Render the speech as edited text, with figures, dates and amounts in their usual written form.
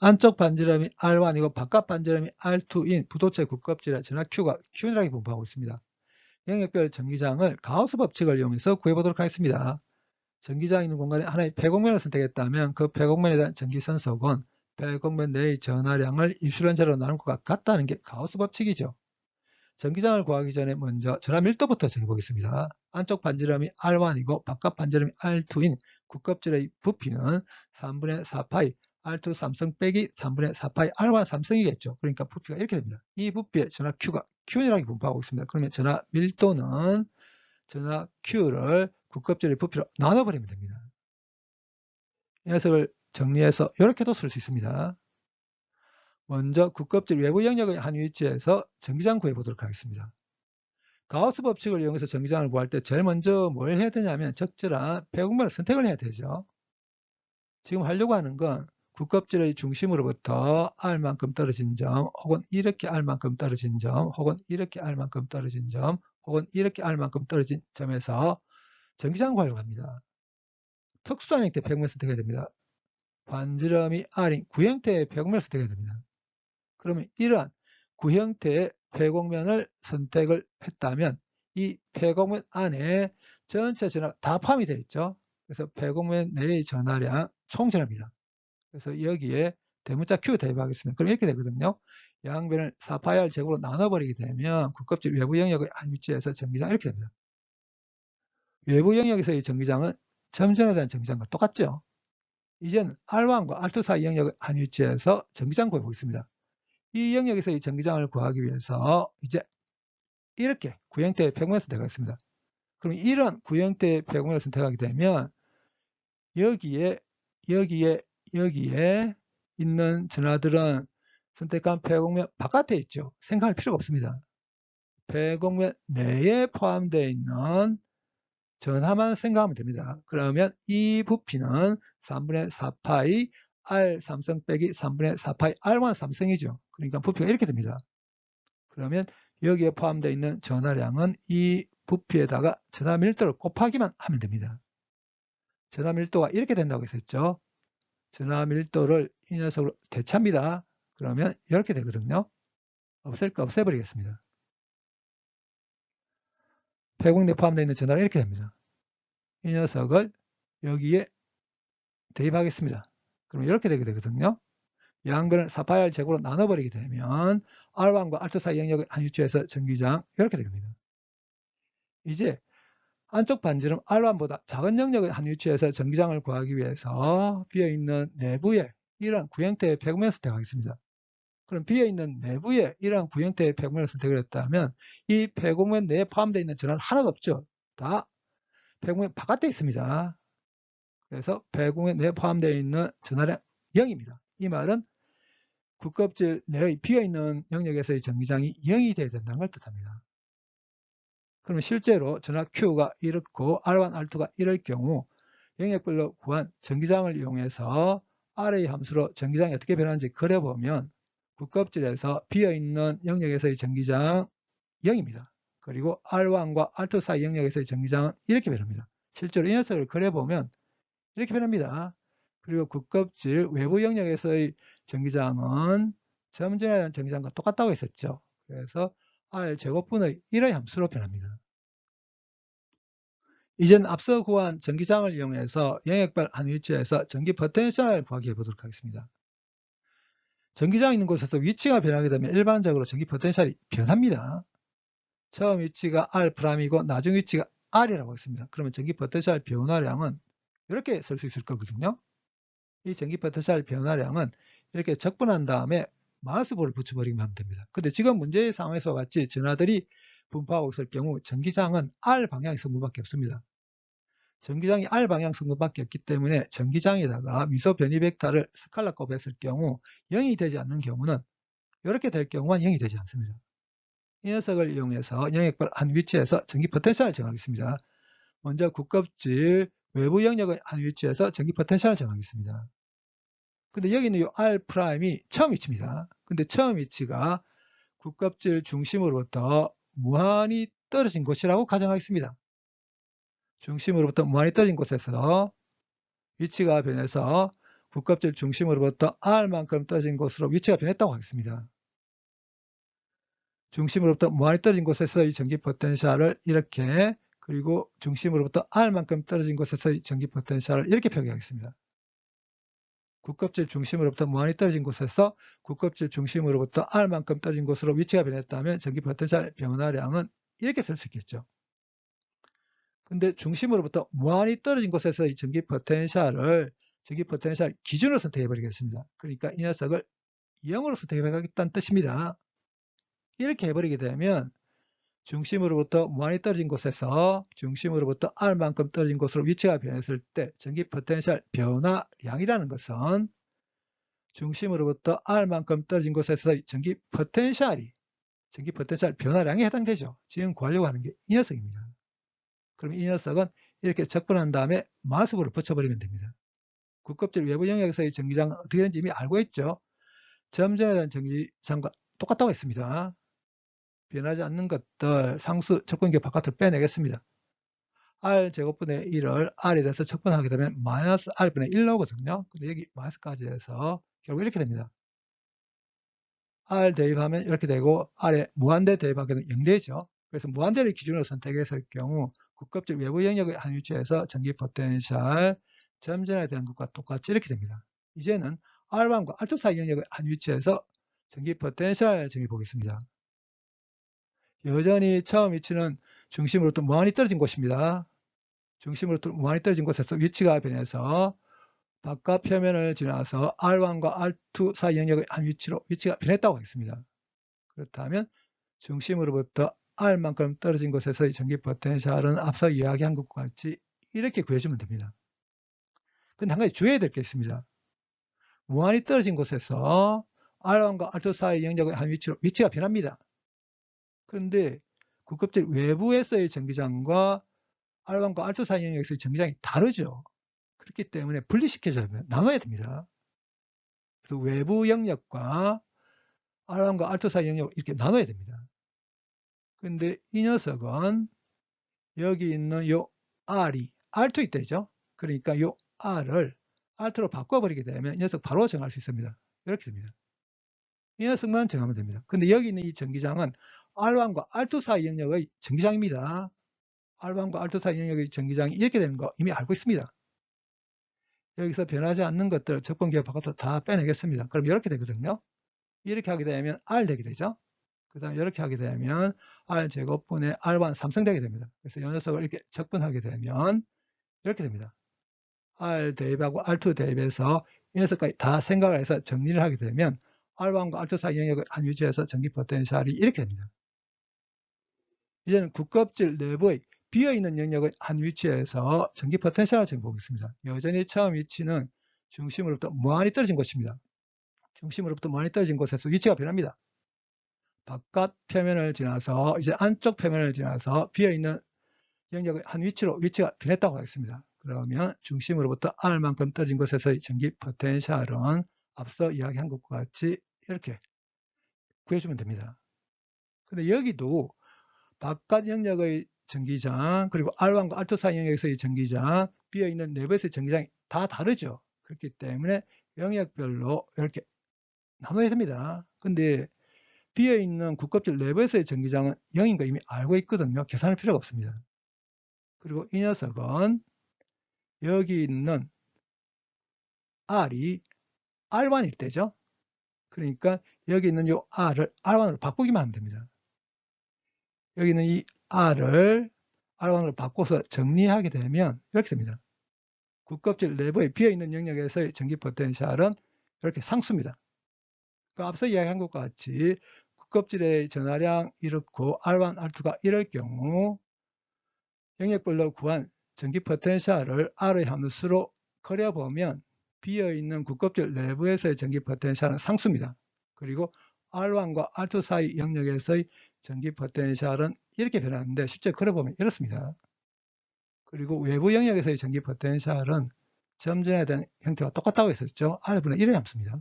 안쪽 반지름이 R1이고 바깥 반지름이 R2인 부도체 국껍질의 전하 Q가 Q1이라고 분포하고 있습니다. 영역별 전기장을 가우스 법칙을 이용해서 구해보도록 하겠습니다. 전기장 있는 공간에 하나의 폐곡면을 선택했다면 그 폐곡면에 대한 전기선속은 폐곡면 내의 전하량을 입실원제로 나눈 것과 같다는 게 가우스 법칙이죠. 전기장을 구하기 전에 먼저 전하 밀도부터 정해보겠습니다. 안쪽 반지름이 R1이고 바깥 반지름이 R2인 국껍질의 부피는 3분의 4파이 R2 삼성 빼기 3분의 4파이 R1 삼성이겠죠. 그러니까 부피가 이렇게 됩니다. 이 부피의 전하 Q가 Q이라고 분포하고 있습니다. 그러면 전하 밀도는 전하 Q를 국껍질의 부피로 나눠버리면 됩니다. 이 녀석을 정리해서 이렇게도 쓸 수 있습니다. 먼저 국껍질 외부 영역의 한 위치에서 전기장 구해보도록 하겠습니다. 가우스 법칙을 이용해서 전기장을 구할 때 제일 먼저 뭘 해야 되냐면 적절한 폐곡면을 선택을 해야 되죠. 지금 하려고 하는 건 국껍질의 중심으로부터 R만큼 떨어진 점, 혹은 이렇게 R만큼 떨어진 점, 혹은 이렇게 R만큼 떨어진 점, 혹은 이렇게 R만큼 떨어진 점에서 전기장을 구하려고 합니다. 특수한 형태 폐곡면 선택해야 됩니다. 반지름이 R인 구형태의 폐곡면을 선택해야 됩니다. 그러면 이러한 구형태의 폐곡면을 선택을 했다면 이 폐곡면 안에 전체 전하가 다 포함이 되어 있죠. 그래서 폐곡면 내의 전하량 총전합니다. 그래서 여기에 대문자 Q 대입하겠습니다. 그럼 이렇게 되거든요. 양변을 4파이R 제곱으로 나눠버리게 되면 국껍질 외부 영역의 한 위치에서 전기장 이렇게 됩니다. 외부 영역에서의 전기장은 점전에 대한 전기장과 똑같죠. 이제는 R1과 R2 사이 영역의 한 위치에서 전기장 구해보겠습니다. 이 영역에서의 전기장을 구하기 위해서 이제 이렇게 구형태의 폐곡면을 선택하겠습니다. 그럼 이런 구형태의 폐곡면을 선택하게 되면 여기에 있는 전하들은 선택한 폐곡면 바깥에 있죠. 생각할 필요가 없습니다. 폐곡면 내에 포함되어 있는 전하만 생각하면 됩니다. 그러면 이 부피는 3분의 4파이 R 삼성 빼기 3분의 4파이 R1 삼성이죠. 그러니까 부피가 이렇게 됩니다. 그러면 여기에 포함되어 있는 전하량은 이 부피에다가 전하 밀도를 곱하기만 하면 됩니다. 전하 밀도가 이렇게 된다고 했었죠. 전하 밀도를 이 녀석으로 대체합니다. 그러면 이렇게 되거든요. 없앨 거 없애버리겠습니다. 폐곡내에 포함되어 있는 전하는 이렇게 됩니다. 이 녀석을 여기에 대입하겠습니다. 그럼 이렇게 되게 되거든요. 양변을 4파이R 제곱으로 나눠버리게 되면 R1과 R2 사이 영역의 한 위치에서 전기장 이렇게 됩니다. 이제 안쪽 반지름 R1보다 작은 영역의 한 위치에서 전기장을 구하기 위해서 비어있는 내부에 이러한 구형태의 폐곡면을 선택하겠습니다. 그럼 비어있는 내부에 이러한 구형태의 폐곡면을 선택을 했다면 이 폐곡면 내에 포함되어 있는 전하는 하나도 없죠. 다 폐곡면 바깥에 있습니다. 그래서 폐곡면 내에 포함되어 있는 전하량 0입니다. 이 말은 국껍질 내의 비어있는 영역에서의 전기장이 0이 되어야 된다는 걸 뜻합니다. 그러면 실제로 전하 Q가 이렇고 R1, R2가 이럴 경우 영역별로 구한 전기장을 이용해서 R의 함수로 전기장이 어떻게 변하는지 그려보면 국껍질에서 비어있는 영역에서의 전기장 0입니다. 그리고 R1과 R2 사이 영역에서의 전기장은 이렇게 변합니다. 실제로 이 녀석을 그려보면 이렇게 변합니다. 그리고 국껍질 외부 영역에서의 전기장은 점전에 대한 전기장과 똑같다고 했었죠. 그래서 R 제곱분의 1의 함수로 변합니다. 이제는 앞서 구한 전기장을 이용해서 영역별 한 위치에서 전기 포텐셜을 구하기 해보도록 하겠습니다. 전기장 있는 곳에서 위치가 변하게 되면 일반적으로 전기 포텐셜이 변합니다. 처음 위치가 R'이고 나중 위치가 R이라고 했습니다. 그러면 전기 포텐셜 변화량은 이렇게 쓸 수 있을 거거든요. 이 전기 포텐셜 변화량은 이렇게 적분한 다음에 마우스볼을 붙여버리면 하면 됩니다. 근데 지금 문제의 상황에서 같이 전하들이 분포하고 있을 경우 전기장은 R 방향의 성분밖에 없습니다. 전기장이 R 방향 성분밖에 없기 때문에 전기장에다가 미소 변이 벡터를 스칼라 곱했을 경우 0이 되지 않는 경우는 이렇게 될 경우만 0이 되지 않습니다. 이 녀석을 이용해서 영역별 한 위치에서 전기 포텐셜을 정하겠습니다. 먼저 국껍질 외부 영역의 한 위치에서 전기 포텐셜을 정하겠습니다. 근데 여기 있는 이 R'이 처음 위치입니다. 근데 처음 위치가 국껍질 중심으로부터 무한히 떨어진 곳이라고 가정하겠습니다. 중심으로부터 무한히 떨어진 곳에서 위치가 변해서 국껍질 중심으로부터 R만큼 떨어진 곳으로 위치가 변했다고 하겠습니다. 중심으로부터 무한히 떨어진 곳에서의 전기 포텐셜을 이렇게, 그리고 중심으로부터 R만큼 떨어진 곳에서의 전기 포텐셜을 이렇게 표기하겠습니다. 국껍질 중심으로부터 무한히 떨어진 곳에서 국껍질 중심으로부터 R만큼 떨어진 곳으로 위치가 변했다면 전기 포텐셜 변화량은 이렇게 쓸 수 있겠죠. 근데 중심으로부터 무한히 떨어진 곳에서의 전기 포텐셜을 기준으로 선택해 버리겠습니다. 그러니까 이 녀석을 0으로 선택해 가겠다는 뜻입니다. 이렇게 해버리게 되면 중심으로부터 무한히 떨어진 곳에서 중심으로부터 R만큼 떨어진 곳으로 위치가 변했을 때 전기 포텐셜 변화량이라는 것은 중심으로부터 R만큼 떨어진 곳에서의 전기 포텐셜 변화량에 해당되죠. 지금 구하려고 하는 게 이 녀석입니다. 그럼 이 녀석은 이렇게 적분한 다음에 마수부를 붙여버리면 됩니다. 국껍질 외부 영역에서의 전기장은 어떻게 되는지 이미 알고 있죠. 점전에 대한 전기장과 똑같다고 했습니다. 변하지 않는 것들 상수 적분기 바깥으로 빼내겠습니다. R제곱분의 1을 R에 대해서 적분하게 되면 마이너스 R분의 1 나오거든요. 근데 여기 마이너스까지 해서 결국 이렇게 됩니다. R 대입하면 이렇게 되고 R에 무한대 대입하게 되면 0되죠. 그래서 무한대를 기준으로 선택했을 경우 국껍질 외부 영역의 한 위치에서 전기 포텐셜 점전에 대한 것과 똑같이 이렇게 됩니다. 이제는 R1과 R2 사이 영역의 한 위치에서 전기 포텐셜 정해 보겠습니다. 여전히 처음 위치는 중심으로부터 무한히 떨어진 곳입니다. 중심으로부터 무한히 떨어진 곳에서 위치가 변해서 바깥 표면을 지나서 R1과 R2 사이 영역의 한 위치가 변했다고 하겠습니다. 그렇다면 중심으로부터 R만큼 떨어진 곳에서의 전기 포텐셜은 앞서 이야기한 것과 같이 이렇게 구해주면 됩니다. 근데 한 가지 주의해야 될 게 있습니다. 무한히 떨어진 곳에서 R1과 R2 사이 영역의 한 위치가 변합니다. 그런데 국껍질 외부에서의 전기장과 R1과 R2 사이 영역에서의 전기장이 다르죠. 그렇기 때문에 분리시켜줘야 합니다. 나눠야 됩니다. 그래서 외부 영역과 R1과 R2 사이 영역 이렇게 나눠야 됩니다. 근데 이 녀석은 여기 있는 요 R이 R2 있다죠. 그러니까 요 R을 R2로 바꿔버리게 되면 이 녀석 바로 정할 수 있습니다. 이렇게 됩니다. 이 녀석만 정하면 됩니다. 근데 여기 있는 이 전기장은 R1과 R2 사이 영역의 전기장입니다. R1과 R2 사이 영역의 전기장이 이렇게 되는 거 이미 알고 있습니다. 여기서 변하지 않는 것들 적분기호 바꿔서 다 빼내겠습니다. 그럼 이렇게 되거든요. 이렇게 하게 되면 R 되게 되죠. 그 다음에 이렇게 하게 되면 R제곱분의 R1 삼성되게 됩니다. 그래서 이 녀석을 이렇게 적분하게 되면 이렇게 됩니다. R 대입하고 R2 대입해서 이 녀석까지 다 생각을 해서 정리를 하게 되면 R1과 R2 사이 영역의 한 위치에서 전기 포텐셜이 이렇게 됩니다. 이제는 국껍질 내부의 비어있는 영역의 한 위치에서 전기 포텐셜을 정보겠습니다. 여전히 처음 위치는 중심으로부터 무한히 떨어진 곳입니다. 중심으로부터 무한히 떨어진 곳에서 위치가 변합니다. 바깥 표면을 지나서 이제 안쪽 표면을 지나서 비어있는 영역의 한 위치가 변했다고 하겠습니다. 그러면 중심으로부터 R만큼 떨어진 곳에서의 전기 포텐셜은 앞서 이야기한 것과 같이 이렇게 구해주면 됩니다. 근데 여기도 바깥 영역의 전기장 그리고 R1과 R2 사이 영역에서의 전기장 비어있는 내부에서의 전기장이 다 다르죠. 그렇기 때문에 영역별로 이렇게 나눠야 됩니다. 근데 비어있는 국껍질 내부에서의 전기장은 0인 거 이미 알고 있거든요. 계산할 필요가 없습니다. 그리고 이 녀석은 여기 있는 R이 R1일 때죠. 그러니까 여기 있는 이 R을 R1으로 바꾸기만 하면 됩니다. 여기 있는 이 R을 R1으로 바꿔서 정리하게 되면 이렇게 됩니다. 국껍질 내부에 비어있는 영역에서의 전기 포텐셜은 이렇게 상수입니다. 그러니까 앞서 이야기한 것과 같이 국껍질의 전하량 이렇고 R1, R2가 이럴 경우 영역별로 구한 전기 포텐셜을 R의 함수로 그려보면 비어있는 국껍질 내부에서의 전기 포텐셜은 상수입니다. 그리고 R1과 R2 사이 영역에서의 전기 포텐셜은 이렇게 변하는데 실제 그려보면 이렇습니다. 그리고 외부 영역에서의 전기 포텐셜은 점전에 대한 형태가 똑같다고 했었죠. R분의 1의 함수입니다.